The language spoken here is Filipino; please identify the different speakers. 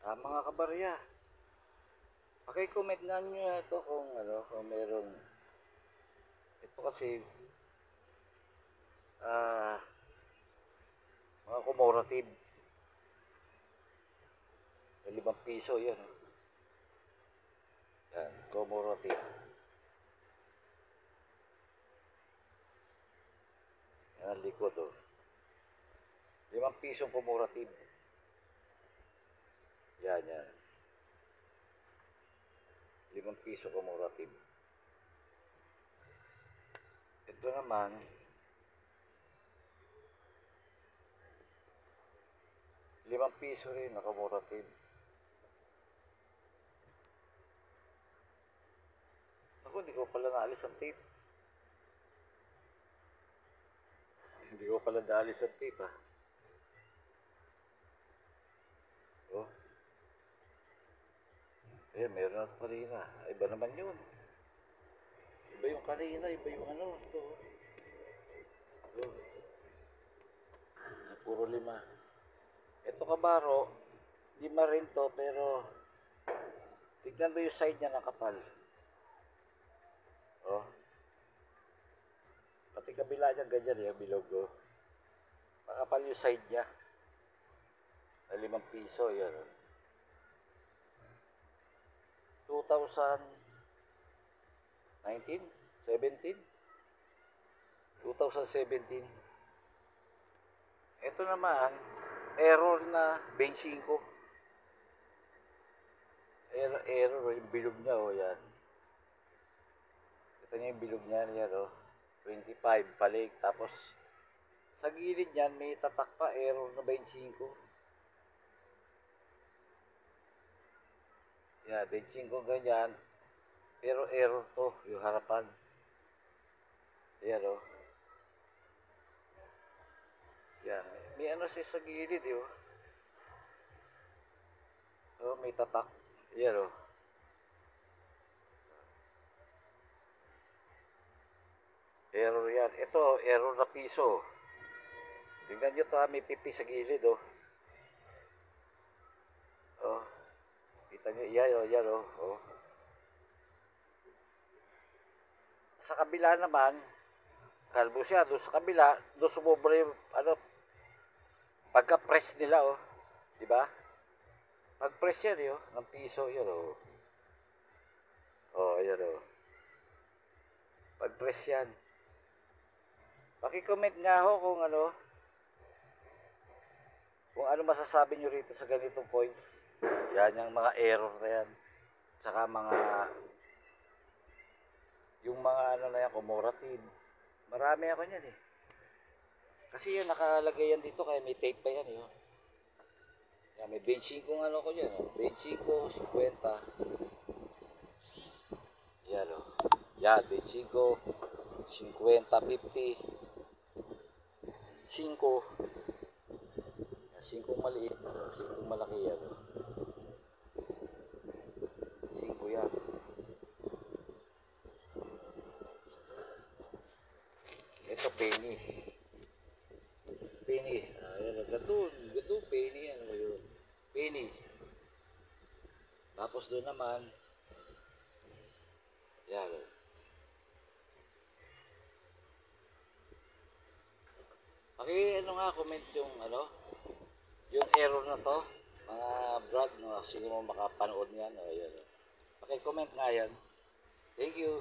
Speaker 1: Mga kabarya, paki-comment nga nyo na ito kung kung meron. Ito kasi ah mga commemorative sa 5 piso yan. Yan, commemorative. Yan ang likod oh. 5 pisong commemorative. Yan. 5 piso commemorative. Ito naman, 5 piso rin na commemorative. Ako, hindi ko pala naalis ang tape. Hindi ko pala naalis ang tape ah. Oh. Meron na kanina. Iba naman yun. Iba yung kanina, iba yung ito. Ito. Puro 5. Ito kabaro, 5 rin to, pero tignan mo yung side niya nakapal. Oh. Pati kabila niya ganyan yung bilog oh. Nakapal yung side niya. Na 5 piso, yan. 2019? 17? 2017. Ito naman, error na 25. Error yung bilog niya, oh, yan. Ito niya yung bilog niya, yan, oh. 25, balik. Tapos, sa gilid niyan, may tatak pa, error na 25. Yan, 25 ganyan. Pero error to, yung harapan. Yan, oh. Yan. May siya sa gilid, oh. Oh, may tatak. Yan, oh. Error yan. Ito, error na piso. Tingnan nyo to, may pipi sa gilid, oh. Oh. Kita nyo, yan, oh. Oh. Sa kabila naman, kalbo siya, doon sa kabila, doon sumobra yung, pagka-press nila, oh. Diba? Pag-press yan, yun, ng piso, yun, oh. Oh, yan, oh. Pag-press yan. Paki-comment nga ho kung masasabi nyo rito sa ganitong points. Yan, yung mga error na yan. Tsaka yung mga na yan, commemorative. Marami ako niyan eh. Kasi yan, nakalagay yan dito, kaya may tape pa yan eh. Yan, may 25 ko dyan, 25, 50. Yan o. Yan, 25, 50, 50. 5. 5 maliit, 5 malaki yan. 5 yan. Ito penny. Penny. Ayan, gadun, penny yan. Yun. Penny. Tapos doon naman, yan. Comment yung yung error na to, mga brad, siguro makapanood niyan. Ayan. Comment nga yan. Thank you.